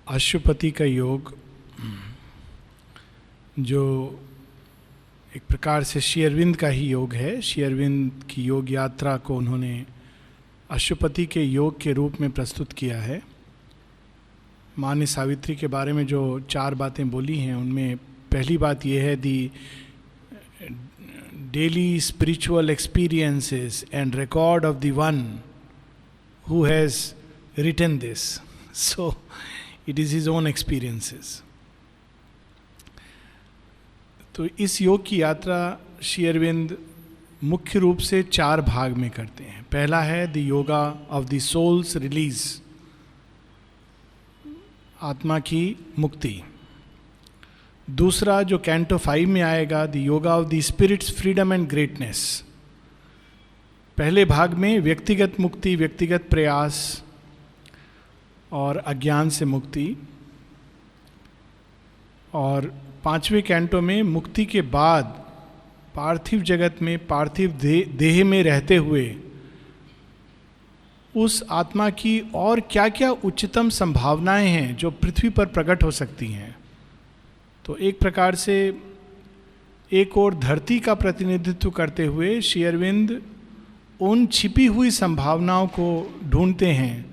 अशुपति का योग जो एक प्रकार से श्री अरविंद का ही योग है। श्री अरविंद की योग यात्रा को उन्होंने अशुपति के योग के रूप में प्रस्तुत किया है। माँ ने सावित्री के बारे में जो 4 बातें बोली हैं उनमें पहली बात यह है, the daily spiritual experiences and record of the one who has written this, so it is his own experiences. तो इस योग की यात्रा श्री अरविंद मुख्य रूप से 4 भाग में करते हैं। पहला है the yoga of the souls release, आत्मा की मुक्ति। दूसरा जो कैंटो 5 में आएगा, the yoga of the spirit's freedom and greatness. पहले भाग में व्यक्तिगत मुक्ति, व्यक्तिगत प्रयास और अज्ञान से मुक्ति, और 5वें कैंटो में मुक्ति के बाद पार्थिव जगत में पार्थिव देह में रहते हुए उस आत्मा की और क्या क्या उच्चतम संभावनाएं हैं जो पृथ्वी पर प्रकट हो सकती हैं। तो एक प्रकार से एक और धरती का प्रतिनिधित्व करते हुए श्री अरविंद उन छिपी हुई संभावनाओं को ढूंढते हैं,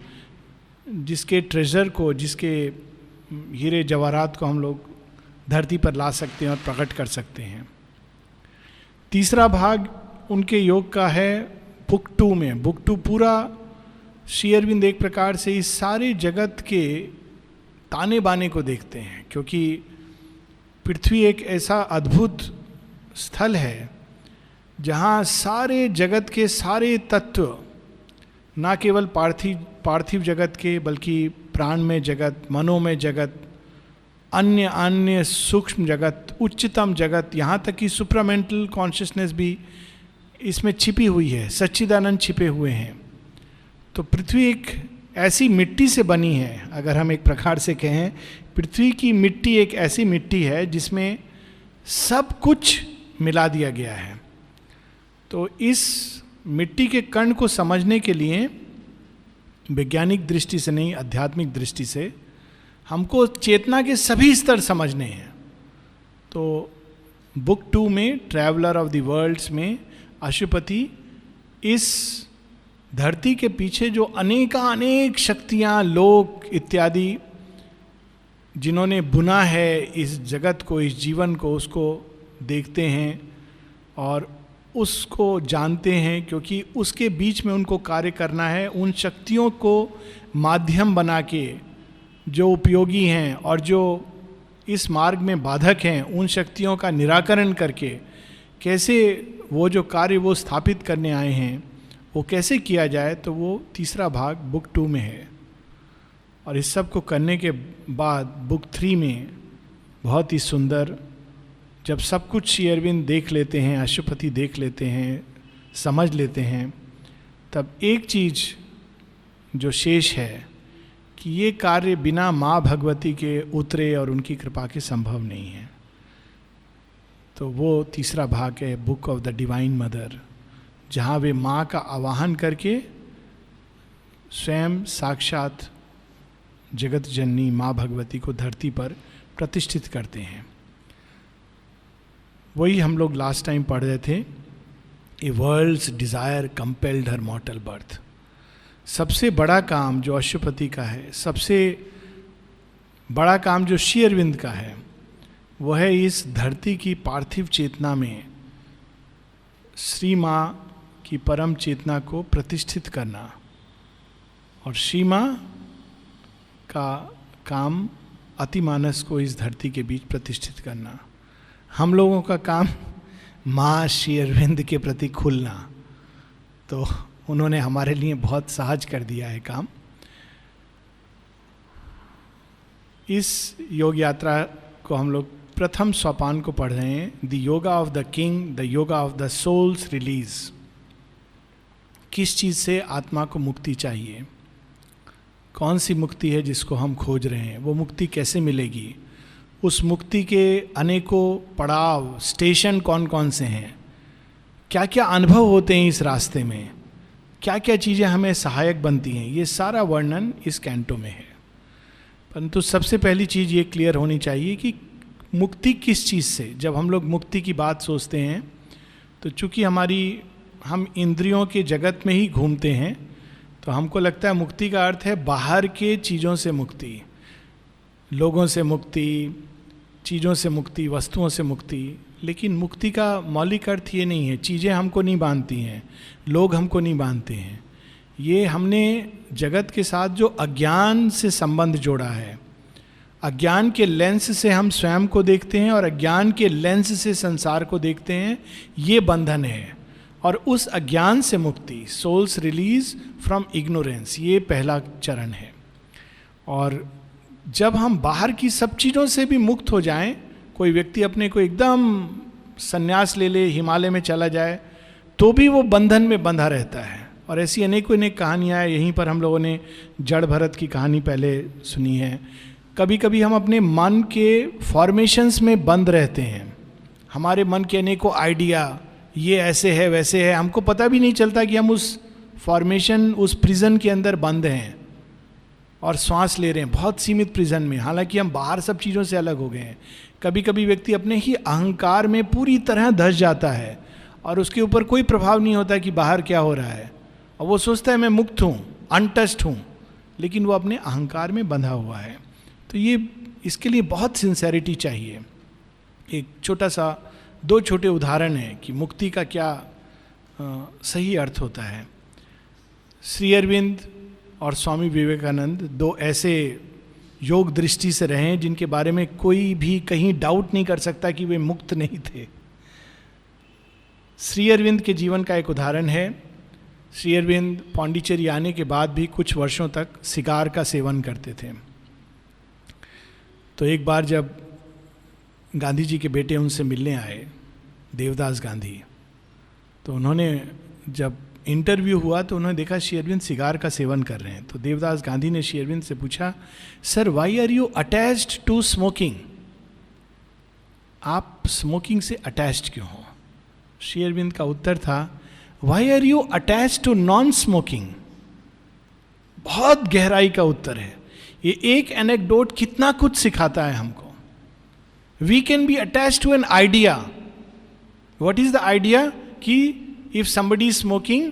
जिसके ट्रेजर को, जिसके हीरे जवाहरात को हम लोग धरती पर ला सकते हैं और प्रकट कर सकते हैं। तीसरा भाग उनके योग का है बुक 2 में। बुक 2 पूरा श्री अरविंद एक प्रकार से इस सारे जगत के ताने बाने को देखते हैं, क्योंकि पृथ्वी एक ऐसा अद्भुत स्थल है जहाँ सारे जगत के सारे तत्व, ना केवल पार्थिव जगत के बल्कि प्राणमय जगत, मनोमय जगत, अन्य अन्य सूक्ष्म जगत, उच्चतम जगत, यहाँ तक कि सुप्रामेंटल कॉन्शियसनेस भी इसमें छिपी हुई है, सच्चिदानंद छिपे हुए हैं। तो पृथ्वी एक ऐसी मिट्टी से बनी है, अगर हम एक प्रकार से कहें, पृथ्वी की मिट्टी एक ऐसी मिट्टी है जिसमें सब कुछ मिला दिया गया है। तो इस मिट्टी के कण को समझने के लिए वैज्ञानिक दृष्टि से नहीं, आध्यात्मिक दृष्टि से हमको चेतना के सभी स्तर समझने हैं। तो बुक 2 में ट्रैवलर ऑफ द वर्ल्ड्स में अशुपति इस धरती के पीछे जो अनेक शक्तियाँ, लोक इत्यादि जिन्होंने बुना है इस जगत को, इस जीवन को, उसको देखते हैं और उसको जानते हैं, क्योंकि उसके बीच में उनको कार्य करना है। उन शक्तियों को माध्यम बना के जो उपयोगी हैं और जो इस मार्ग में बाधक हैं, उन शक्तियों का निराकरण करके कैसे वो जो कार्य वो स्थापित करने आए हैं वो कैसे किया जाए, तो वो तीसरा भाग बुक 2 में है। और इस सब को करने के बाद बुक 3 में बहुत ही सुंदर, जब सब कुछ श्री अरविंद देख लेते हैं, अशुपति देख लेते हैं, समझ लेते हैं, तब एक चीज़ जो शेष है कि ये कार्य बिना माँ भगवती के उतरे और उनकी कृपा के संभव नहीं है। तो वो तीसरा भाग है book of the divine mother, जहाँ वे माँ का आवाहन करके स्वयं साक्षात जगत जननी माँ भगवती को धरती पर प्रतिष्ठित करते हैं। वही हम लोग लास्ट टाइम पढ़ रहे थे, a world's desire compelled her mortal birth. सबसे बड़ा काम जो अशुपति का है, सबसे बड़ा काम जो श्री अरविंद का है, वह है इस धरती की पार्थिव चेतना में श्री माँ की परम चेतना को प्रतिष्ठित करना। और श्री माँ का काम अतिमानस को इस धरती के बीच प्रतिष्ठित करना। हम लोगों का काम माँ श्री अरविंद के प्रति खुलना। तो उन्होंने हमारे लिए बहुत सहज कर दिया है काम। इस योग यात्रा को हम लोग प्रथम सोपान को पढ़ रहे हैं, the yoga of the king, the yoga of the souls release. किस चीज़ से आत्मा को मुक्ति चाहिए, कौन सी मुक्ति है जिसको हम खोज रहे हैं, वो मुक्ति कैसे मिलेगी, उस मुक्ति के अनेकों पड़ाव, स्टेशन कौन कौन से हैं, क्या क्या अनुभव होते हैं इस रास्ते में, क्या क्या चीज़ें हमें सहायक बनती हैं, ये सारा वर्णन इस कैंटो में है। परंतु सबसे पहली चीज ये क्लियर होनी चाहिए कि मुक्ति किस चीज से। जब हम लोग मुक्ति की बात सोचते हैं तो चूंकि हम इंद्रियों के जगत में ही घूमते हैं, तो हमको लगता है मुक्ति का अर्थ है बाहर के चीज़ों से मुक्ति, लोगों से मुक्ति, चीज़ों से मुक्ति, वस्तुओं से मुक्ति। लेकिन मुक्ति का मौलिक अर्थ ये नहीं है। चीज़ें हमको नहीं बांधती हैं, लोग हमको नहीं बांधते हैं। ये हमने जगत के साथ जो अज्ञान से संबंध जोड़ा है, अज्ञान के लेंस से हम स्वयं को देखते हैं और अज्ञान के लेंस से संसार को देखते हैं, ये बंधन है। और उस अज्ञान से मुक्ति, सोल्स रिलीज फ्रॉम इग्नोरेंस, ये पहला चरण है। और जब हम बाहर की सब चीज़ों से भी मुक्त हो जाएं, कोई व्यक्ति अपने को एकदम संन्यास ले ले, हिमालय में चला जाए, तो भी वो बंधन में बंधा रहता है। और ऐसी अनेकों अनेक कहानियाँ हैं। यहीं पर हम लोगों ने जड़ भरत की कहानी पहले सुनी है। कभी कभी हम अपने मन के फॉर्मेशंस में बंद रहते हैं। हमारे मन के अनेकों आइडिया, ये ऐसे है वैसे है, हमको पता भी नहीं चलता कि हम उस फॉर्मेशन, उस प्रिजन के अंदर बंद हैं और श्वास ले रहे हैं बहुत सीमित प्रिजन में, हालांकि हम बाहर सब चीज़ों से अलग हो गए हैं। कभी कभी व्यक्ति अपने ही अहंकार में पूरी तरह धंस जाता है और उसके ऊपर कोई प्रभाव नहीं होता कि बाहर क्या हो रहा है, और वो सोचता है मैं मुक्त हूँ, अनटच्ड हूँ, लेकिन वो अपने अहंकार में बंधा हुआ है। तो ये, इसके लिए बहुत सिंसेरिटी चाहिए। एक छोटा सा, दो छोटे उदाहरण हैं कि मुक्ति का क्या सही अर्थ होता है। श्री अरविंद और स्वामी विवेकानंद दो ऐसे योग दृष्टि से रहे हैं जिनके बारे में कोई भी कहीं डाउट नहीं कर सकता कि वे मुक्त नहीं थे। श्री अरविंद के जीवन का एक उदाहरण है। श्री अरविंद पांडिचेरी आने के बाद भी कुछ वर्षों तक सिगार का सेवन करते थे। तो एक बार जब गांधी जी के बेटे उनसे मिलने आए, देवदास गांधी, तो उन्होंने, जब इंटरव्यू हुआ तो उन्होंने देखा श्री अरविंद सिगार का सेवन कर रहे हैं। तो देवदास गांधी ने श्री अरविंद से पूछा, sir why are you attached to smoking? आप स्मोकिंग से अटैच्ड क्यों हो? श्री अरविंद का उत्तर था, why are you attached to non smoking? बहुत गहराई का उत्तर है। ये एक एनेक्डोट कितना कुछ सिखाता है हमको। We can be attached to an idea. What is the idea? कि if somebody is smoking,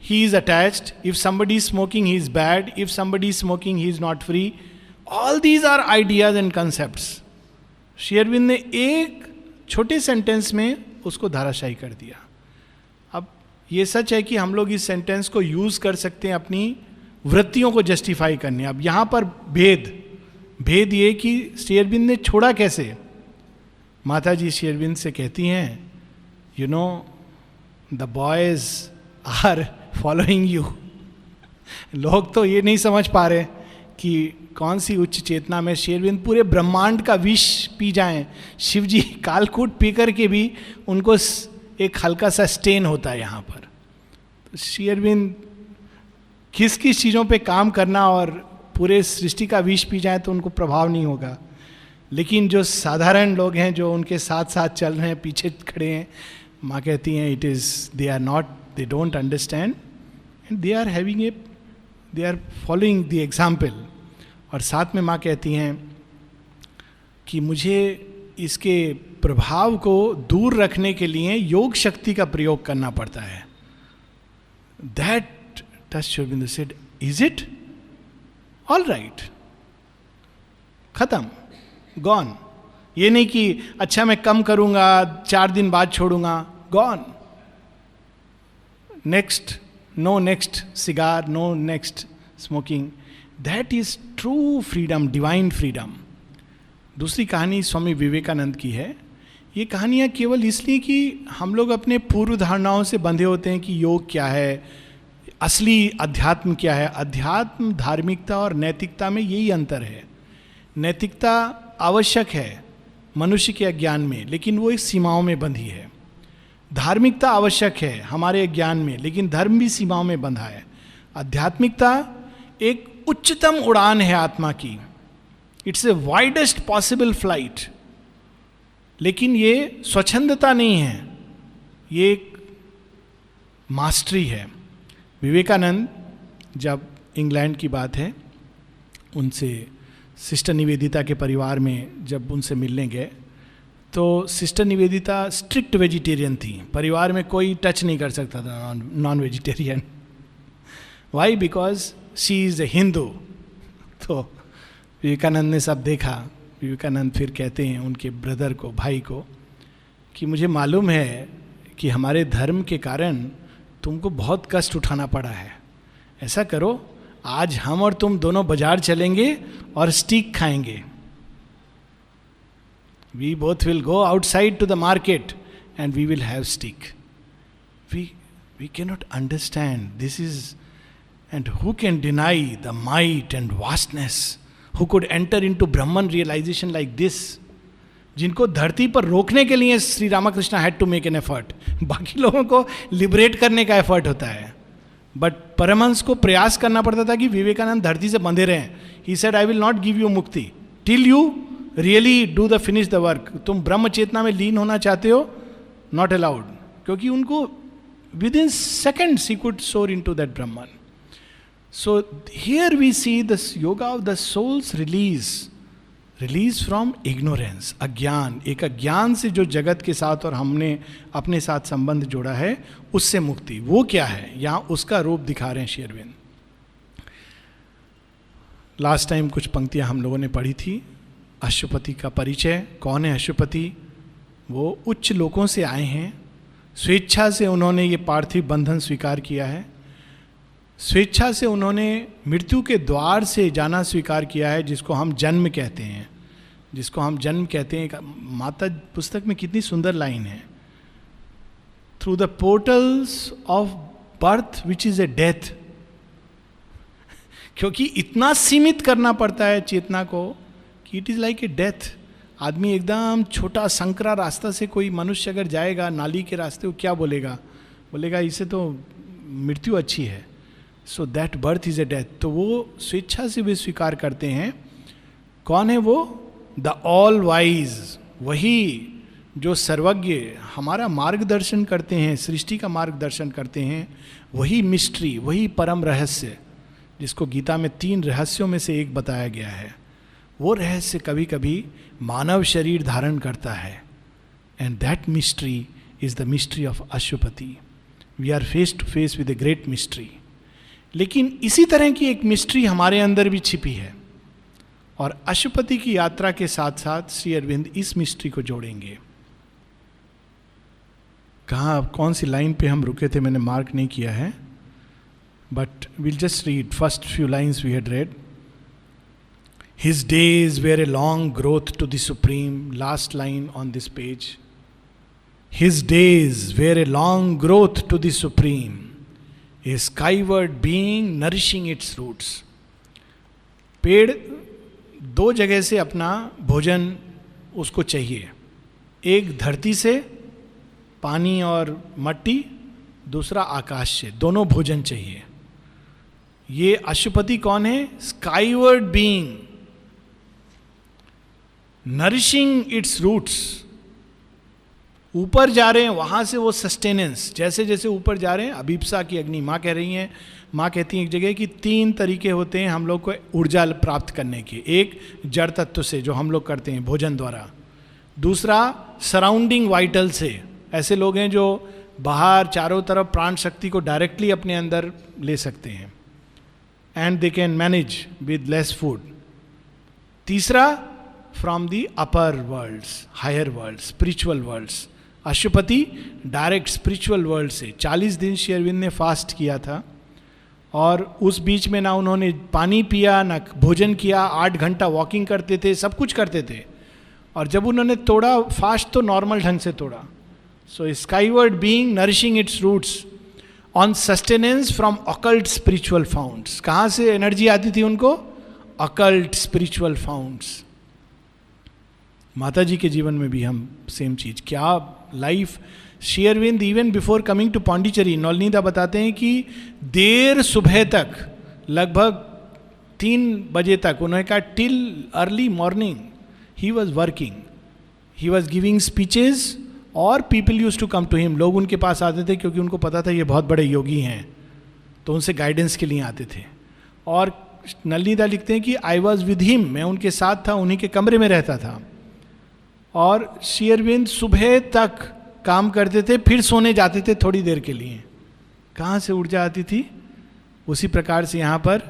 he is attached. If somebody is smoking, he is bad. If somebody is smoking, he is not free. All these are ideas and concepts. Shri Aurobindo ने एक छोटे sentence में उसको धाराशायी कर दिया। अब ये सच है कि हम लोग इस सेंटेंस को यूज कर सकते हैं अपनी वृत्तियों को जस्टिफाई करने। अब यहाँ पर भेद ये कि श्री अरविंद ने छोड़ा कैसे। माता जी श्री अरविंद से कहती हैं, you know the boys are following you. लोग तो ये नहीं समझ पा रहे कि कौन सी उच्च चेतना में श्री अरविंद पूरे ब्रह्मांड का विष पी जाएं। शिव जी कालकूट पी करके भी उनको एक हल्का सा स्टेन होता है यहाँ पर। तो श्री अरविंद किस किस चीज़ों पे काम करना और पूरे सृष्टि का विष पी जाए तो उनको प्रभाव नहीं होगा, लेकिन जो साधारण लोग हैं जो उनके साथ साथ चल रहे हैं, पीछे खड़े हैं, माँ कहती हैं it is, they are not, they don't understand and they are having a, they are following the example. और साथ में माँ कहती हैं कि मुझे इसके प्रभाव को दूर रखने के लिए योग शक्ति का प्रयोग करना पड़ता है। That touch Shri Aurobindo said, is it? All right, खत्म, गॉन। ये नहीं कि अच्छा मैं कम करूंगा, 4 दिन बाद छोड़ूंगा, gone. Next, no next cigar, no next smoking. That is true freedom, divine freedom. दूसरी कहानी स्वामी विवेकानंद की है। ये कहानियाँ केवल इसलिए कि हम लोग अपने पूर्व धारणाओं से बंधे होते हैं कि योग क्या है, असली अध्यात्म क्या है। अध्यात्म, धार्मिकता और नैतिकता में यही अंतर है। नैतिकता आवश्यक है मनुष्य के अज्ञान में, लेकिन वो एक सीमाओं में बंधी है। धार्मिकता आवश्यक है हमारे ज्ञान में, लेकिन धर्म भी सीमाओं में बंधा है। आध्यात्मिकता एक उच्चतम उड़ान है आत्मा की, it's a widest possible flight. लेकिन ये स्वच्छंदता नहीं है, ये एक मास्टरी है। विवेकानंद, जब इंग्लैंड की बात है, उनसे सिस्टर निवेदिता के परिवार में जब उनसे मिलने गए तो सिस्टर निवेदिता स्ट्रिक्ट वेजिटेरियन थी, परिवार में कोई टच नहीं कर सकता था non vegetarian. Why? Because she is a Hindu. तो विवेकानंद ने सब देखा. विवेकानंद फिर कहते हैं उनके ब्रदर को, भाई को, कि मुझे मालूम है कि हमारे धर्म के कारण तुमको बहुत कष्ट उठाना पड़ा है. ऐसा करो, आज हम और तुम दोनों बाजार चलेंगे और स्टीक खाएंगे. We both will go outside to the market and we will have steak. We cannot understand. This is, and who can deny the might and vastness? Who could enter into Brahman realization like this? जिनको धरती पर रोकने के लिए Shri Ramakrishna had to make an effort. बाकी लोगों को liberate करने का एफर्ट होता है, बट परमहंस को प्रयास करना पड़ता था कि विवेकानंद धरती से बंधे रहें. He said I will not give you मुक्ति till you really do the finish the work. तुम ब्रह्म चेतना में लीन होना चाहते हो, नॉट अलाउड. क्योंकि उनको within seconds he could soar into that Brahman. So here we see the yoga of the souls release from ignorance, अज्ञान. एक अज्ञान से जो जगत के साथ और हमने अपने साथ संबंध जोड़ा है, उससे मुक्ति. वो क्या है, यहां उसका रूप दिखा रहे हैं श्री अरविंद. लास्ट टाइम कुछ पंक्तियां हम लोगों ने पढ़ी थी. अशुपति का परिचय. कौन है अशुपति? वो उच्च लोकों से आए हैं. स्वेच्छा से उन्होंने ये पार्थिव बंधन स्वीकार किया है. स्वेच्छा से उन्होंने मृत्यु के द्वार से जाना स्वीकार किया है, जिसको हम जन्म कहते हैं. माता पुस्तक में कितनी सुंदर लाइन है. Through the portals of birth which is a death. क्योंकि इतना सीमित करना पड़ता है चेतना को कि it is like a death. आदमी एकदम छोटा संकरा रास्ता से कोई मनुष्य अगर जाएगा नाली के रास्ते, वो क्या बोलेगा इसे तो मृत्यु अच्छी है. So that birth is a death. तो वो स्वेच्छा से भी स्वीकार करते हैं. कौन है वो? The all wise. वही जो सर्वज्ञ हमारा मार्गदर्शन करते हैं, सृष्टि का मार्गदर्शन करते हैं. वही मिस्ट्री, वही परम रहस्य, जिसको गीता में 3 रहस्यों में से एक बताया गया है. वो रहस्य कभी कभी मानव शरीर धारण करता है. And that mystery is the mystery of Ashwapati. We are face to face with a great mystery. लेकिन इसी तरह की एक मिस्ट्री हमारे अंदर भी छिपी है, और अशुपति की यात्रा के साथ साथ श्री अरविंद इस मिस्ट्री को जोड़ेंगे. कहाँ, कौन सी लाइन पे हम रुके थे, मैंने मार्क नहीं किया है, but will just read first few lines we had read. His days were a long growth to the Supreme. Last line on this page. His days were a long growth to the Supreme. A skyward being nourishing its roots. पेड़ 2 जगह से अपना भोजन उसको चाहिए. एक धरती से पानी और मट्टी, दूसरा आकाश से. दोनों भोजन चाहिए. ये अशुपति कौन है? Skyward being, nourishing its roots. ऊपर जा रहे हैं, वहां से वो सस्टेनेंस. जैसे जैसे ऊपर जा रहे हैं, अभिप्सा की अग्नि. माँ कह रही हैं, माँ कहती हैं एक जगह कि 3 तरीके होते हैं हम लोग को ऊर्जा प्राप्त करने के. एक जड़ तत्व से, जो हम लोग करते हैं भोजन द्वारा. दूसरा सराउंडिंग वाइटल से. ऐसे लोग हैं जो बाहर चारों तरफ प्राण शक्ति को डायरेक्टली अपने अंदर ले सकते हैं, and they can manage with less food. तीसरा from the upper worlds, higher world, spiritual worlds. Ashwapati direct spiritual world से. 40 दिन श्री अरविंद ने फास्ट किया था, और उस बीच में ना उन्होंने पानी पिया ना भोजन किया. 8 घंटा वॉकिंग करते थे, सब कुछ करते थे. और जब उन्होंने तोड़ा फास्ट, तो नॉर्मल ढंग से तोड़ा. So skyward being nourishing its roots on sustenance from occult spiritual founts. कहाँ से एनर्जी आती थी उनको? Occult spiritual founts. माता जी के जीवन में भी हम सेम चीज. क्या life. Shri Aurobindo even before coming to Pondicherry, नौलनीदा बताते हैं कि देर सुबह तक, लगभग 3 बजे तक, उन्होंने कहा till early morning he was working, he was giving speeches, और people use to come to him. लोग उनके पास आते थे क्योंकि उनको पता था ये बहुत बड़े योगी हैं, तो उनसे गाइडेंस के लिए आते थे. और नलिनीदा लिखते हैं कि आई वॉज विद हिम, मैं उनके साथ था, उन्हीं के कमरे में रहता था। और श्री अरविंद सुबह तक काम करते थे, फिर सोने जाते थे थोड़ी देर के लिए। कहाँ से ऊर्जा आती थी? उसी प्रकार से यहाँ पर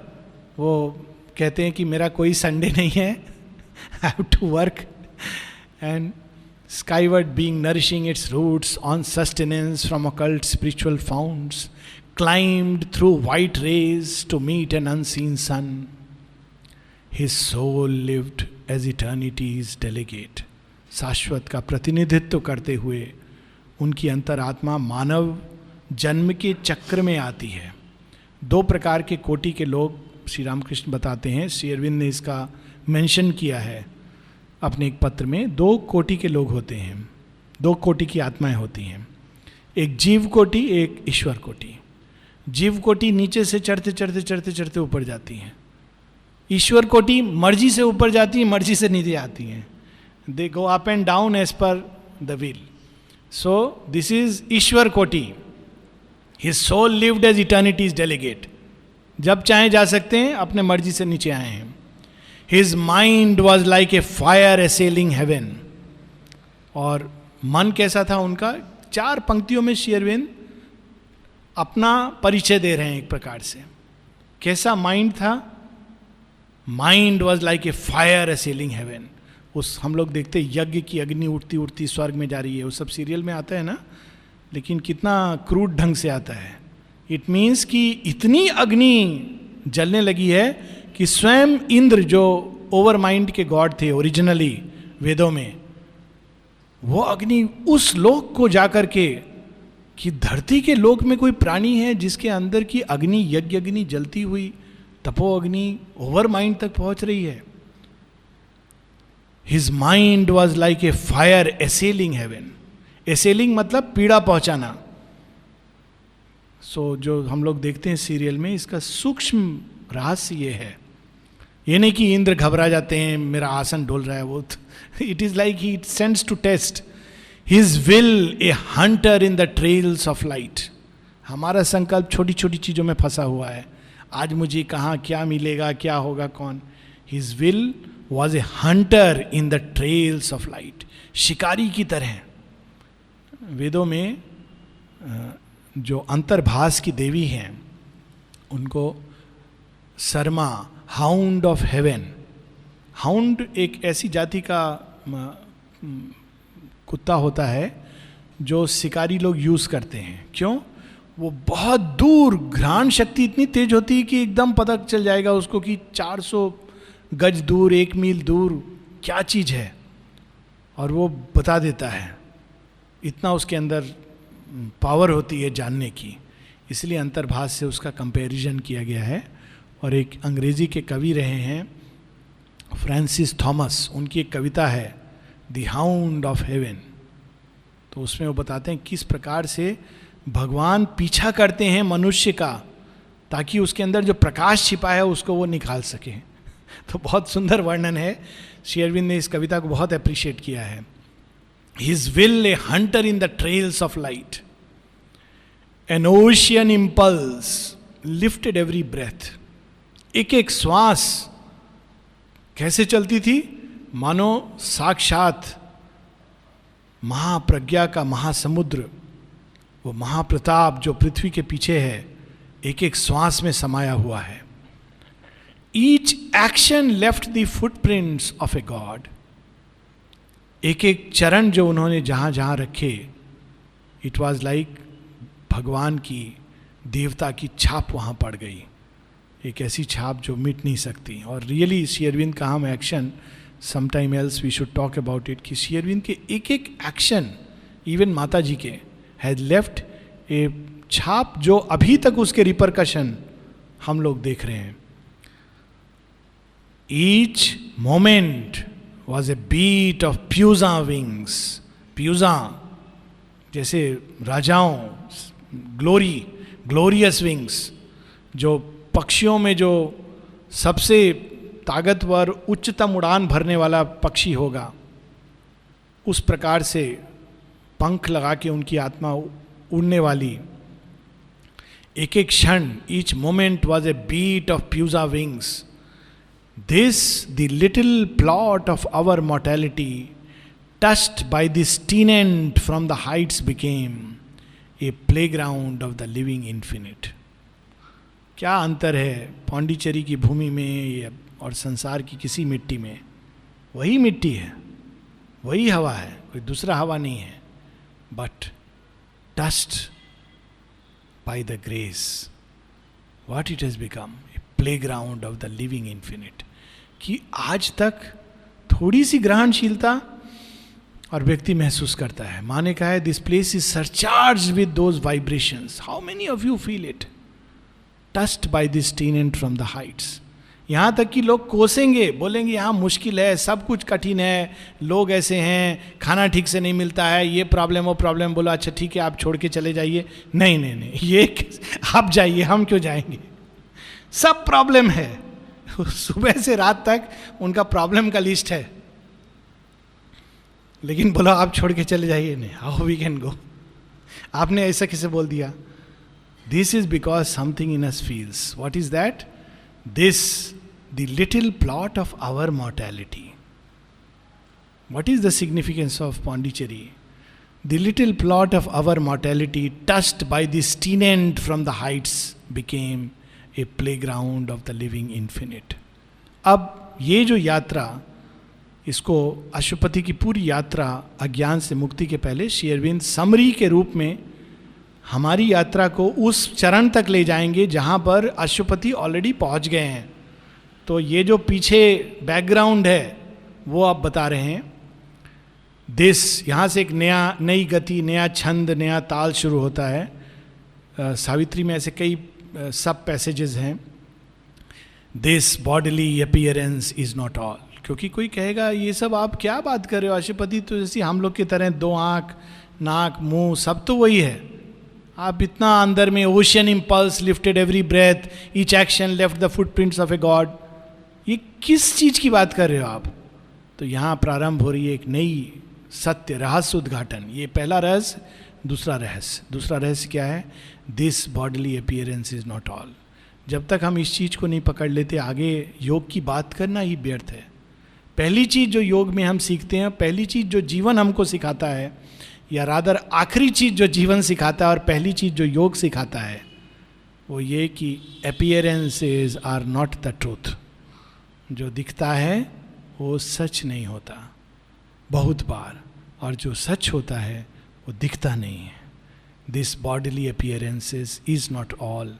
वो कहते हैं कि मेरा कोई संडे नहीं है, I have to work, and skyward being nourishing its roots on sustenance from occult spiritual founts, climbed through white rays to meet an unseen sun. His soul lived as eternity's delegate. शाश्वत का प्रतिनिधित्व करते हुए उनकी अंतरात्मा मानव जन्म के चक्र में आती है। दो प्रकार के कोटि के लोग श्री रामकृष्ण बताते हैं, श्री अरविंद ने इसका मेंशन किया है अपने एक पत्र में। दो कोटि के लोग होते हैं, दो कोटि की आत्माएं होती हैं, एक जीव कोटि, एक ईश्वर कोटि। जीव कोटि नीचे से चढ़ते चढ़ते चढ़ते चढ़ते ऊपर जाती हैं, ईश्वर कोटि मर्जी से ऊपर जाती है, मर्जी से नीचे आती हैं। They go up and down as per the will. So this is ईश्वर कोटि। His soul lived as eternity's delegate, जब चाहे जा सकते हैं, अपने मर्जी से नीचे आए हैं। His mind was like a fire assailing heaven. और मन कैसा था उनका? 4 पंक्तियों में श्री अरविंद अपना परिचय दे रहे हैं एक प्रकार से। कैसा माइंड था? Mind was like a fire assailing heaven. उस हम लोग देखते यज्ञ की अग्नि उठती उठती स्वर्ग में जा रही है, वो सब सीरियल में आता है ना, लेकिन कितना क्रूड ढंग से आता है। इट मीन्स कि इतनी अग्नि जलने लगी है कि स्वयं इंद्र जो ओवर माइंड के गॉड थे ओरिजिनली वेदों में, वो अग्नि उस लोक को जाकर के, कि धरती के लोक में कोई प्राणी है जिसके अंदर की अग्नि, यज्ञ अग्नि जलती हुई तपो अग्नि ओवर माइंड तक पहुंच रही है। His mind was like a fire assailing heaven. Assailing मतलब पीड़ा पहुंचाना। सो जो हम लोग देखते हैं सीरियल में, इसका सूक्ष्म रहस्य ये है। ये नहीं कि इंद्र घबरा जाते हैं, मेरा आसन डोल रहा है, वो it is like he sends to test his will a hunter in the trails of light. हमारा संकल्प छोटी छोटी चीजों में फंसा हुआ है, आज मुझे कहाँ क्या मिलेगा, क्या होगा, कौन। His will was a hunter in the trails of light, शिकारी की तरह। वेदों में जो अंतर्भास की देवी हैं उनको Sharma, hound of haven. Hound एक ऐसी जाति का कुत्ता होता है जो शिकारी लोग यूज करते हैं। क्यों? वो बहुत दूर, घ्राण शक्ति इतनी तेज होती है कि एकदम पता चल जाएगा उसको कि 400 गज दूर, 1 मील दूर क्या चीज है, और वो बता देता है। इतना उसके अंदर पावर होती है जानने की, इसलिए अंतर्भास से उसका कंपैरिजन किया गया है। और एक अंग्रेजी के कवि रहे हैं फ्रांसिस थॉमस, उनकी एक कविता है द हाउंड ऑफ हेवन। तो उसमें वो बताते हैं किस प्रकार से भगवान पीछा करते हैं मनुष्य का, ताकि उसके अंदर जो प्रकाश छिपा है उसको वो निकाल सके। तो बहुत सुंदर वर्णन है, श्री अरविंद ने इस कविता को बहुत अप्रिशिएट किया है। His will a hunter in the trails of light. An ocean impulse lifted every breath. एक एक श्वास कैसे चलती थी? मानो साक्षात महाप्रज्ञा का महासमुद्र, वो महाप्रताप जो पृथ्वी के पीछे है, एक एक श्वास में समाया हुआ है। Each action left the footprints of a god. एक एक चरण जो उन्होंने जहाँ जहाँ रखे, इट वॉज लाइक भगवान की, देवता की छाप वहाँ पड़ गई, एक ऐसी छाप जो मिट नहीं सकती। और रियली श्री अरविंद का हम action, sometime else we should talk about it, कि श्री अरविंद के एक एक एक्शन, इवन माता जी के, हैज लेफ्ट ए छाप जो अभी तक उसके रिपरकशन हम लोग देख रहे हैं। Each moment was a beat of pusa wings. Pusa जैसे राजाओं, ग्लोरी, ग्लोरियस विंग्स, जो पक्षियों में जो सबसे ताकतवर उच्चतम उड़ान भरने वाला पक्षी होगा, उस प्रकार से पंख लगा के उनकी आत्मा उड़ने वाली एक एक क्षण, each moment was a beat of प्यूजा wings. This the little plot of our mortality touched by this tenant from the heights became a playground of the living infinite. क्या अंतर है पौंडीचेरी की भूमि में और संसार की किसी मिट्टी में? वही मिट्टी है, वही हवा है, कोई दूसरा हवा नहीं है. But touched by the grace, what it has become, a playground of the living infinite. कि आज तक थोड़ी सी ग्रहणशीलता और व्यक्ति महसूस करता है. माँ ने कहा है this place is surcharge with those vibrations. How many of you feel it? Touched by this tenant from the heights. यहाँ तक कि लोग कोसेंगे, बोलेंगे यहाँ मुश्किल है, सब कुछ कठिन है, लोग ऐसे हैं, खाना ठीक से नहीं मिलता है, ये प्रॉब्लम वो प्रॉब्लम. बोलो अच्छा ठीक है आप छोड़ के चले जाइए. नहीं नहीं नहीं, ये आप जाइए, हम क्यों जाएंगे? सब प्रॉब्लम है. सुबह से रात तक उनका प्रॉब्लम का लिस्ट है, लेकिन बोला आप छोड़ के चले जाइए. नहीं, हाउ वी कैन गो? आपने ऐसा किसे बोल दिया? This is because something in us feels. What is that? This the little plot of our mortality. What is the significance of Pondicherry? The little plot of our mortality touched by this tenant from the heights became a playground of the living infinite. अब ये जो यात्रा, इसको अशुपति की पूरी यात्रा अज्ञान से मुक्ति के पहले श्री अरविंद समरी के रूप में हमारी यात्रा को उस चरण तक ले जाएंगे जहाँ पर अशुपति ऑलरेडी पहुँच गए हैं. तो ये जो पीछे बैकग्राउंड है वो आप बता रहे हैं. दिस, यहाँ से एक नई गति, नया छंद, नया ताल शुरू होता है. सावित्री में ऐसे कई सब पैसेजेस हैं. This bodily appearance is not all. क्योंकि कोई कहेगा ये सब आप क्या बात कर रहे हो, अशुपति तो जैसे हम लोग की तरह 2 आँख, नाक, मुंह सब तो वही है. आप इतना अंदर में ocean impulse lifted every breath, each action left the footprints of a god. ये किस चीज की बात कर रहे हो आप? तो यहाँ प्रारंभ हो रही है एक नई सत्य रहस्य उद्घाटन. ये पहला रहस्य. दूसरा रहस्य क्या है? This bodily appearance is not all. जब तक हम इस चीज को नहीं पकड़ लेते, आगे योग की बात करना ही व्यर्थ है. पहली चीज जो योग में हम सीखते हैं, पहली चीज जो जीवन हमको सिखाता है, या रादर आखिरी चीज जो जीवन सिखाता है और पहली चीज जो योग सिखाता है, वो ये कि appearances are not the truth. जो दिखता है वो सच नहीं होता बहुत बार, और जो सच होता है वो दिखता नहीं है. This bodily appearances is not all.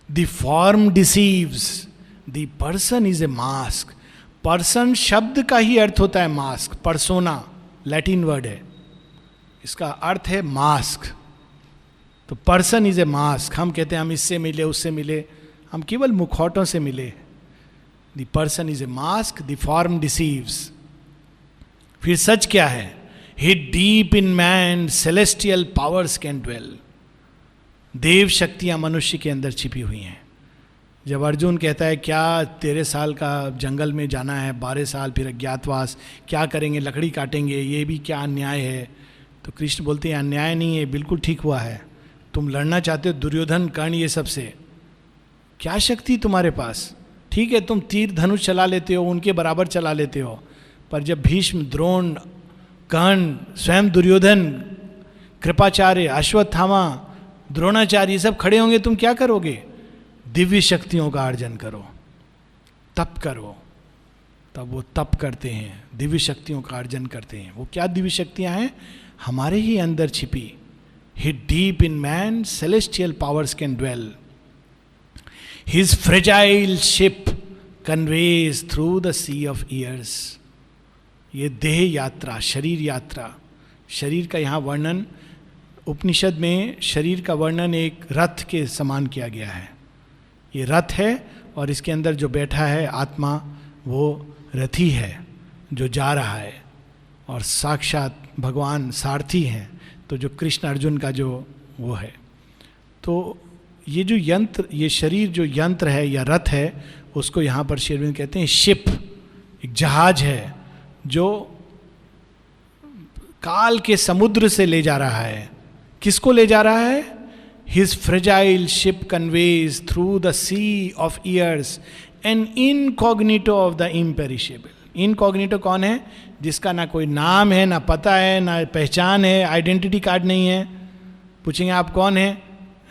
The form deceives, the person is a mask. Person शब्द का ही अर्थ होता है मास्क. पर्सोना लैटिन वर्ड है, इसका अर्थ है मास्क. तो पर्सन इज ए मास्क. हम कहते हैं हम इससे मिले, उससे मिले, हम केवल मुखौटों से मिले. The person is a mask, the form deceives. फिर सच क्या है? Hid deep in man celestial powers can dwell. देव शक्तियां मनुष्य के अंदर छिपी हुई हैं. जब अर्जुन कहता है क्या 13 साल का जंगल में जाना है, 12 साल फिर अज्ञातवास, क्या करेंगे, लकड़ी काटेंगे, ये भी क्या अन्याय है? तो कृष्ण बोलते हैं अन्याय नहीं है, बिल्कुल ठीक हुआ है. तुम लड़ना चाहते हो दुर्योधन, कर्ण, ये सबसे, क्या शक्ति तुम्हारे पास? ठीक है तुम तीर धनुष चला लेते हो, उनके बराबर चला लेते हो, पर जब भीष्म, द्रोण, कर्ण, स्वयं दुर्योधन, कृपाचार्य, अश्वत्थामा, द्रोणाचार्य ये सब खड़े होंगे, तुम क्या करोगे? दिव्य शक्तियों का अर्जन करो, तप करो. तब वो तप करते हैं, दिव्य शक्तियों का अर्जन करते हैं. वो क्या दिव्य शक्तियां हैं? हमारे ही अंदर छिपी. Hid deep in man celestial powers can dwell. His fragile ship conveys through the sea of years. ये देह यात्रा, शरीर यात्रा, शरीर का यहाँ वर्णन उपनिषद में, शरीर का वर्णन एक रथ के समान किया गया है. ये रथ है और इसके अंदर जो बैठा है आत्मा, वो रथी है जो जा रहा है, और साक्षात भगवान सारथी हैं. तो जो कृष्ण अर्जुन का जो वो है, तो ये जो यंत्र, ये शरीर जो यंत्र है या रथ है, उसको यहाँ पर श्री अरविंद कहते हैं शिप. एक जहाज है जो काल के समुद्र से ले जा रहा है. किसको ले जा रहा है? His fragile ship conveys through the sea of years an incognito of the imperishable. Incognito कौन है? जिसका ना कोई नाम है, ना पता है, ना पहचान है, आइडेंटिटी कार्ड नहीं है. पूछेंगे आप कौन है?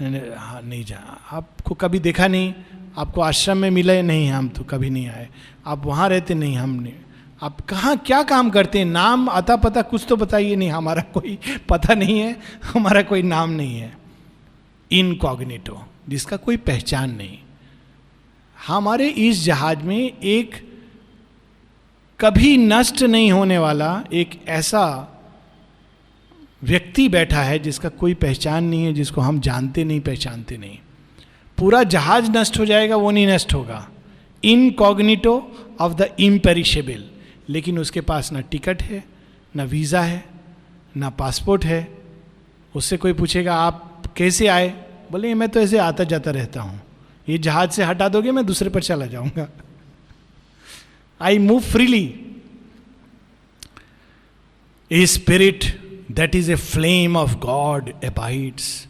हाँ नहीं जाना, आपको कभी देखा नहीं, आपको आश्रम में मिले नहीं, हम तो कभी नहीं आए, आप वहाँ रहते नहीं, हम नहीं, आप कहाँ क्या काम करते हैं, नाम आता पता कुछ तो बताइए. नहीं, हमारा कोई पता नहीं है, हमारा कोई नाम नहीं है. इनकॉग्निटो, जिसका कोई पहचान नहीं. हमारे इस जहाज में एक कभी नष्ट नहीं होने वाला एक ऐसा व्यक्ति बैठा है जिसका कोई पहचान नहीं है, जिसको हम जानते नहीं, पहचानते नहीं. पूरा जहाज नष्ट हो जाएगा, वो नहीं नष्ट होगा. Incognito of the imperishable. लेकिन उसके पास ना टिकट है, ना वीज़ा है, ना पासपोर्ट है. उससे कोई पूछेगा आप कैसे आए? बोले मैं तो ऐसे आता जाता रहता हूँ, ये जहाज से हटा दोगे मैं दूसरे पर चला जाऊंगा. I move freely. A spirit that is a flame of God abides,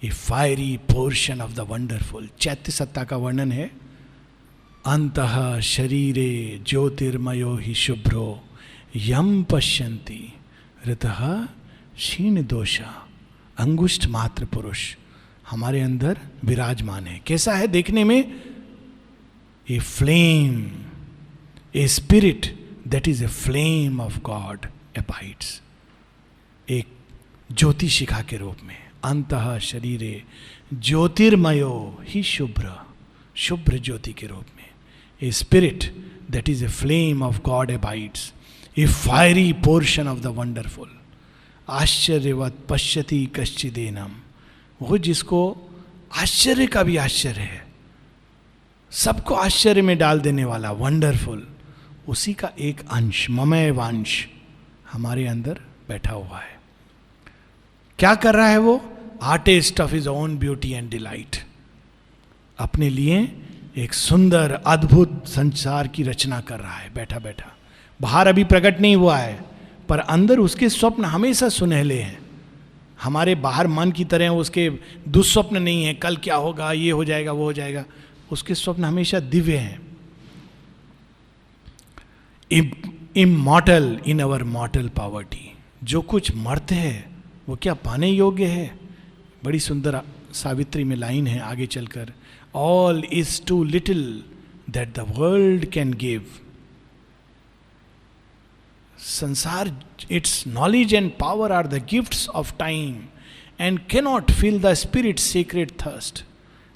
a fiery portion of the wonderful. चैत्य सत्ता का वर्णन है. अंतः शरीरे ज्योतिर्मयो ही शुभ्रो यम पश्यन्ति ऋतः क्षीण दोषा. अंगुष्ठ मात्र पुरुष हमारे अंदर विराजमान है. कैसा है देखने में? A flame, A spirit that is a flame of God abides. एक ज्योति शिखा के रूप में. अंतः शरीरे ज्योतिर्मयो ही शुभ्र, शुभ्र ज्योति के रूप में. A spirit that is a flame of God abides, a fiery portion of the wonderful. आश्चर्यवत पश्यति कश्चिदेनम. वो जिसको आश्चर्य का भी आश्चर्य है, सबको आश्चर्य में डाल देने वाला वंडरफुल, उसी का एक अंश, ममय वांश हमारे अंदर बैठा हुआ है. क्या कर रहा है वो? Artist of his own beauty and delight. अपने लिए एक सुंदर अद्भुत संसार की रचना कर रहा है बैठा बैठा. बाहर अभी प्रकट नहीं हुआ है, पर अंदर उसके स्वप्न हमेशा सुनहले हैं. हमारे बाहर मन की तरह उसके दुस्वप्न नहीं है, कल क्या होगा, ये हो जाएगा, वो हो जाएगा. उसके स्वप्न हमेशा दिव्य हैं. इमॉर्टल इन अवर मॉर्टल पॉवर्टी. जो कुछ मर्त है वो क्या पाने योग्य है? बड़ी सुंदर सावित्री में लाइन है आगे चलकर. All is too little that the world can give. संसार, its knowledge and power are the gifts of time and cannot fill the spirit secret thirst.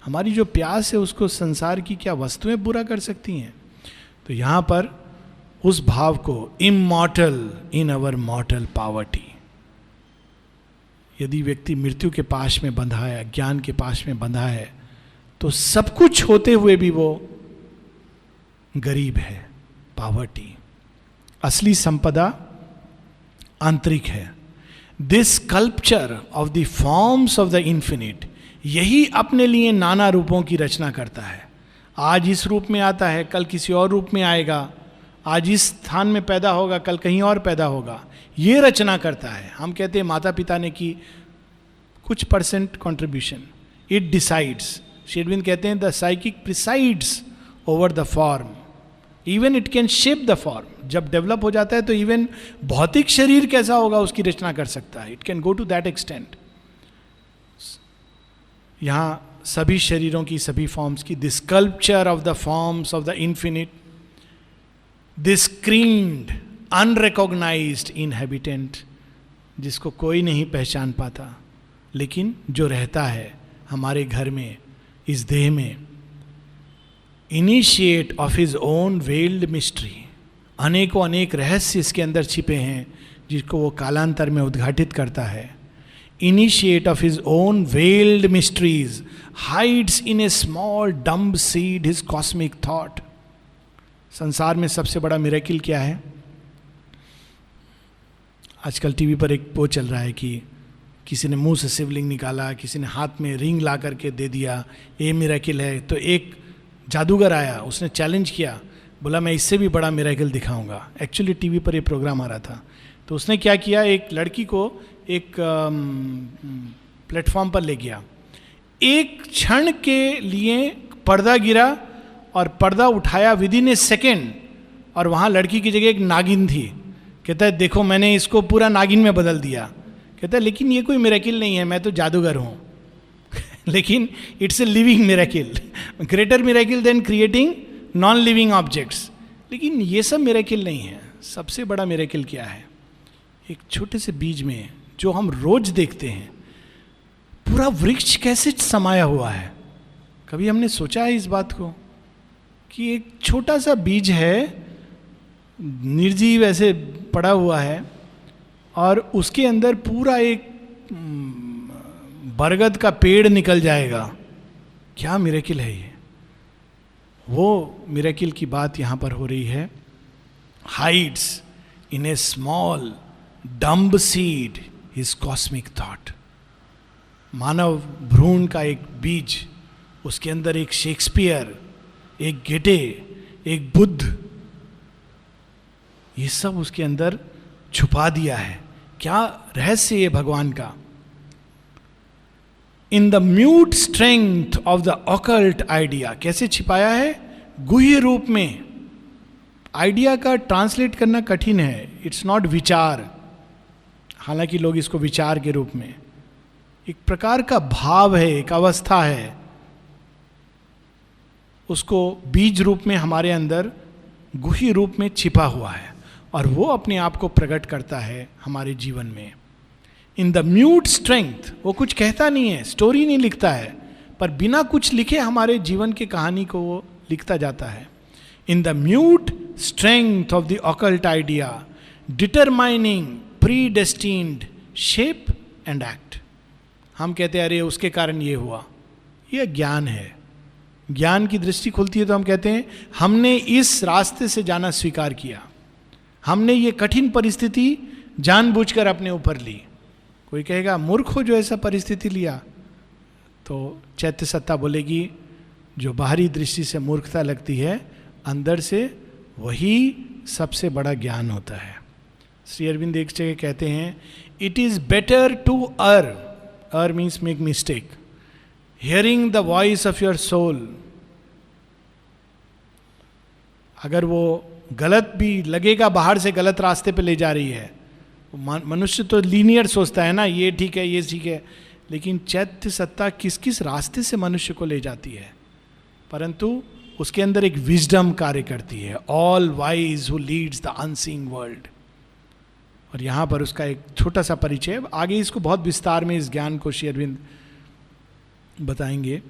हमारी जो प्यास है उसको संसार की क्या वस्तुएं पूरा कर सकती हैं? तो यहाँ पर उस भाव को इमॉर्टल इन अवर मॉर्टल पॉवर्टी. यदि व्यक्ति मृत्यु के पाश में बंधा है, अज्ञान के पाश में बंधा है, तो सब कुछ होते हुए भी वो गरीब है. पॉवर्टी. असली संपदा आंतरिक है. This sculpture of the forms of the infinite, यही अपने लिए नाना रूपों की रचना करता है. आज इस रूप में आता है, कल किसी और रूप में आएगा. आज इस स्थान में पैदा होगा, कल कहीं और पैदा होगा. ये रचना करता है. हम कहते हैं माता पिता ने की कुछ परसेंट कंट्रीब्यूशन. It decides. शेरविन कहते हैं the psychic presides over the form. Even it can shape the form. जब डेवलप हो जाता है तो इवन भौतिक शरीर कैसा होगा उसकी रचना कर सकता है. It can go to that extent. यहाँ सभी शरीरों की, सभी फॉर्म्स की, this sculpture of the forms of the infinite, this screened unrecognised inhabitant, जिसको कोई नहीं पहचान पाता, लेकिन जो रहता है हमारे घर में, इस देह में. Initiate of his own weld mystery. अनेकों अनेक रहस्य इसके अंदर छिपे हैं जिसको वो कालांतर में उद्घाटित करता है. Initiate of his own veiled mysteries, hides in a small dumb seed his cosmic thought. संसार में सबसे बड़ा मिरेकिल क्या है? आजकल टीवी पर एक वो चल रहा है कि किसी ने मुंह से शिवलिंग निकाला, किसी ने हाथ में रिंग ला करके दे दिया, ये मिरेकिल है. तो एक जादूगर आया, उसने चैलेंज किया, बोला मैं इससे भी बड़ा मिरेकिल दिखाऊंगा. एक्चुअली टीवी पर ये प्रोग्राम आ रहा था. तो उसने क्या किया, एक लड़की को एक प्लेटफॉर्म पर ले गया. एक क्षण के लिए पर्दा गिरा और पर्दा उठाया विद इन ए सेकेंड, और वहां लड़की की जगह एक नागिन थी. कहता है देखो मैंने इसको पूरा नागिन में बदल दिया. कहता है लेकिन ये कोई मिरेकिल नहीं है, मैं तो जादूगर हूं. लेकिन it's a living miracle, greater miracle than creating non living objects. लेकिन ये सब मिरेकिल नहीं है. सबसे बड़ा मिरेकिल क्या है? एक छोटे से बीज में जो हम रोज देखते हैं पूरा वृक्ष कैसे समाया हुआ है. कभी हमने सोचा है इस बात को कि एक छोटा सा बीज है, निर्जीव ऐसे पड़ा हुआ है, और उसके अंदर पूरा एक बरगद का पेड़ निकल जाएगा. क्या मिरेकिल है ये? वो मिरेकिल की बात यहां पर हो रही है. Hides in a small dumb seed his cosmic thought. मानव भ्रूण का एक बीज, उसके अंदर एक शेक्सपियर, एक गेटे, एक बुद्ध, ये सब उसके अंदर छुपा दिया है. क्या रहस्य है भगवान का? इन the mute strength of the occult idea. कैसे छिपाया है? गुह्य रूप में. आइडिया का ट्रांसलेट करना कठिन है. इट्स नॉट विचार, हालांकि लोग इसको विचार के रूप में, एक प्रकार का भाव है, एक अवस्था है, उसको बीज रूप में हमारे अंदर गुह्य रूप में छिपा हुआ है, और वो अपने आप को प्रकट करता है हमारे जीवन में. इन द म्यूट स्ट्रेंथ, वो कुछ कहता नहीं है, स्टोरी नहीं लिखता है, पर बिना कुछ लिखे हमारे जीवन की कहानी को वो लिखता जाता है. In the mute strength of the occult idea determining predestined shape and act. हम कहते हैं अरे उसके कारण ये हुआ. ये ज्ञान है. ज्ञान की दृष्टि खुलती है तो हम कहते हैं हमने इस रास्ते से जाना स्वीकार किया, हमने ये कठिन परिस्थिति जानबूझकर अपने ऊपर ली. कोई कहेगा मूर्ख हो जो ऐसा परिस्थिति लिया, तो चैत्य सत्ता बोलेगी जो बाहरी दृष्टि से मूर्खता लगती है, अंदर से वही सबसे बड़ा ज्ञान होता है. श्री अरविंद एक जगह कहते हैं it is better to err means make mistake, hearing the voice of your soul. अगर वो गलत भी लगेगा, बाहर से गलत रास्ते पे ले जा रही है, मनुष्य तो लीनियर सोचता है ना, ये ठीक है ये ठीक है, लेकिन चैत्य सत्ता किस किस रास्ते से मनुष्य को ले जाती है, परंतु उसके अंदर एक विजडम कार्य करती है. All wise who leads the unseeing world. और यहाँ पर उसका एक छोटा सा परिचय, आगे इसको बहुत विस्तार में इस ज्ञान को श्री अरविंद बताएंगे.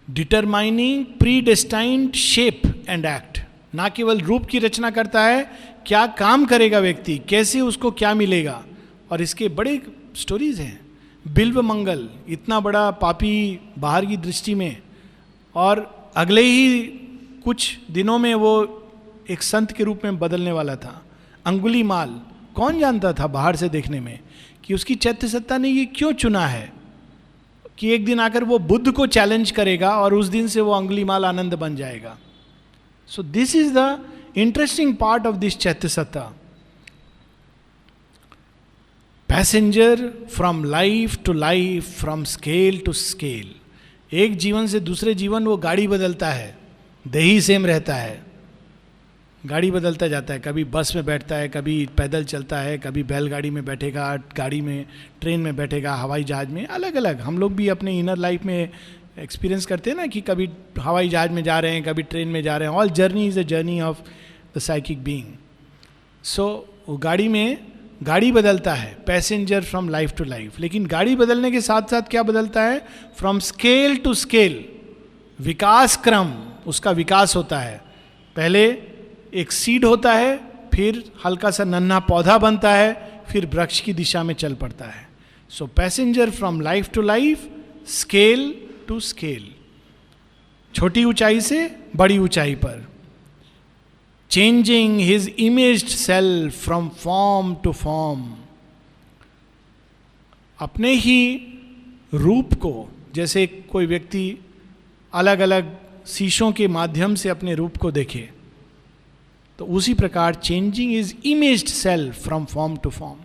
Determining predestined shape and act. ना केवल रूप की रचना करता है, क्या काम करेगा व्यक्ति, कैसे उसको क्या मिलेगा. और इसके बड़े स्टोरीज हैं. बिल्व मंगल, इतना बड़ा पापी बाहर की दृष्टि में, और अगले ही कुछ दिनों में वो एक संत के रूप में बदलने वाला था. अंगुलीमाल, कौन जानता था बाहर से देखने में कि उसकी चैत्य सत्ता ने ये क्यों चुना है कि एक दिन आकर वो बुद्ध को चैलेंज करेगा और उस दिन से वो अंगुलीमाल आनंद बन जाएगा. So this is the interesting part of this चैत्य सत्ता. Passenger from life to life, from scale to scale. एक जीवन से दूसरे जीवन वो गाड़ी बदलता है, देही सेम रहता है, गाड़ी बदलता जाता है. कभी बस में बैठता है, कभी पैदल चलता है, कभी बैलगाड़ी में बैठेगा, गाड़ी में, ट्रेन में बैठेगा, हवाई जहाज में, अलग अलग. हम लोग भी अपने इनर लाइफ में एक्सपीरियंस करते हैं ना कि कभी हवाई जहाज में जा रहे हैं, कभी ट्रेन में जा रहे हैं. All journey is a journey of the psychic being. सो वो गाड़ी में गाड़ी बदलता है, passenger from life to life. लेकिन गाड़ी बदलने के साथ साथ क्या बदलता है? फ्रॉम स्केल टू स्केल, विकास क्रम, उसका विकास होता है. पहले एक सीड होता है, फिर हल्का सा नन्हा पौधा बनता है, फिर वृक्ष की दिशा में चल पड़ता है. So passenger from life to life, scale to scale, छोटी ऊंचाई से बड़ी ऊंचाई पर. Changing his imaged self from form to form. अपने ही रूप को, जैसे कोई व्यक्ति अलग अलग शीशों के माध्यम से अपने रूप को देखे, तो उसी प्रकार changing is imaged self from form to form.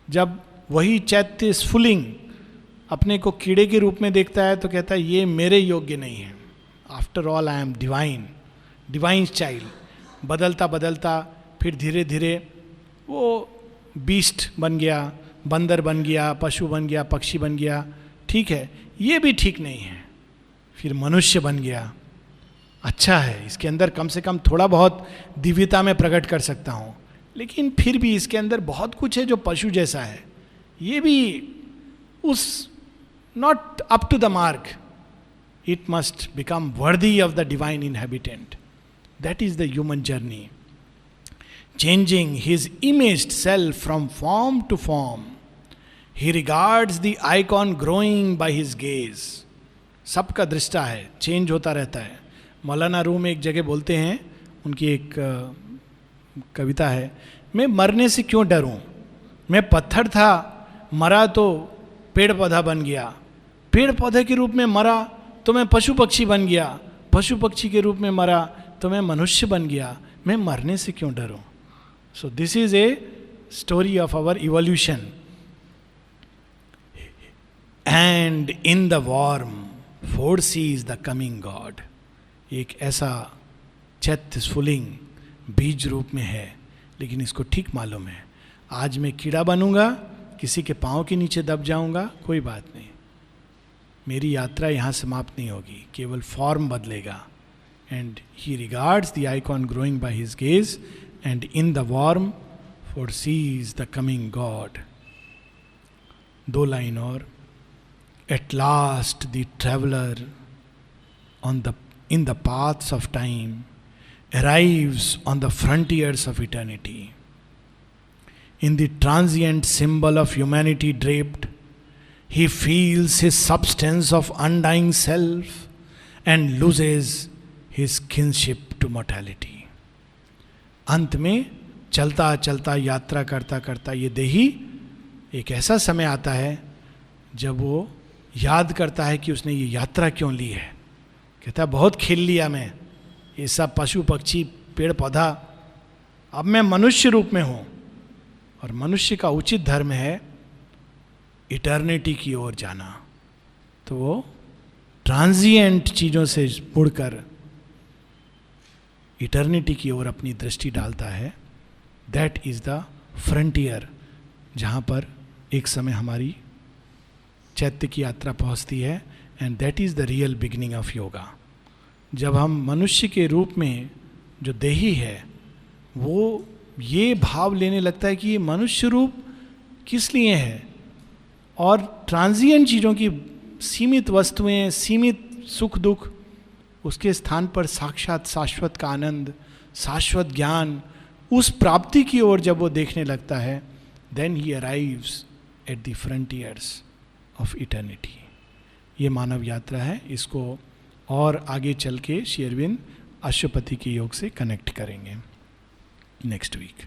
जब वही चैत्य स्फुलिंग अपने को कीड़े के रूप में देखता है तो कहता है ये मेरे योग्य नहीं है, after all I am divine, divine child. बदलता बदलता फिर धीरे धीरे वो बीस्ट बन गया, बंदर बन गया, पशु बन गया, पक्षी बन गया, ठीक है, ये भी ठीक नहीं है। फिर मनुष्य बन गया, अच्छा है, इसके अंदर कम से कम थोड़ा बहुत दिव्यता में प्रकट कर सकता हूँ, लेकिन फिर भी इसके अंदर बहुत कुछ है जो पशु जैसा है, ये भी उस not up to the mark, it must become worthy of the divine inhabitant. That is the human journey, changing his imaged self from form to form. He regards the icon growing by his gaze. सबका दृष्टा है, change होता रहता है। मौलाना room एक जगह बोलते हैं, उनकी एक कविता है, मैं मरने से क्यों डरूं, मैं पत्थर था, मरा तो पेड़ पौधा बन गया, पेड़ पौधे के रूप में मरा तो मैं पशु पक्षी बन गया, पशु पक्षी के रूप में मरा तो मैं मनुष्य बन गया, मैं मरने से क्यों डरूं। So this is a story of our evolution. And in the worm foresees the coming God. एक ऐसा चैत्य स्फुलिंग बीज रूप में है, लेकिन इसको ठीक मालूम है, आज मैं कीड़ा बनूंगा, किसी के पाँव के नीचे दब जाऊंगा, कोई बात नहीं, मेरी यात्रा यहाँ समाप्त नहीं होगी, केवल फॉर्म बदलेगा। And he regards the icon growing by his gaze, and in the worm foresees the coming God. दो लाइन और, at last the traveler in the paths of time arrives on the frontiers of eternity. In the transient symbol of humanity draped, he feels his substance of undying self and loses his kinship to mortality. अंत में चलता चलता यात्रा करता करता ये देही एक ऐसा समय आता है जब वो याद करता है कि उसने ये यात्रा क्यों ली है। कहता है बहुत खेल लिया मैं, ये सब पशु पक्षी पेड़ पौधा, अब मैं मनुष्य रूप में हूँ, और मनुष्य का उचित धर्म है इटर्निटी की ओर जाना। तो वो ट्रांजिएंट चीज़ों से मुड़कर इटर्निटी की ओर अपनी दृष्टि डालता है। दैट इज द फ्रंटियर, जहाँ पर एक समय हमारी चैत्य की यात्रा पहुँचती है, and that is the real beginning of yoga. जब हम मनुष्य के रूप में जो देही है वो ये भाव लेने लगता है कि ये मनुष्य रूप किस लिए है, और ट्रांजिएंट चीज़ों की, सीमित वस्तुएं, सीमित सुख दुख, उसके स्थान पर साक्षात शाश्वत का आनंद, शाश्वत ज्ञान, उस प्राप्ति की ओर जब वो देखने लगता है, then he arrives at the frontiers of eternity. ये मानव यात्रा है, इसको और आगे चल के श्री अरविंद अश्वपति के योग से कनेक्ट करेंगे नेक्स्ट वीक।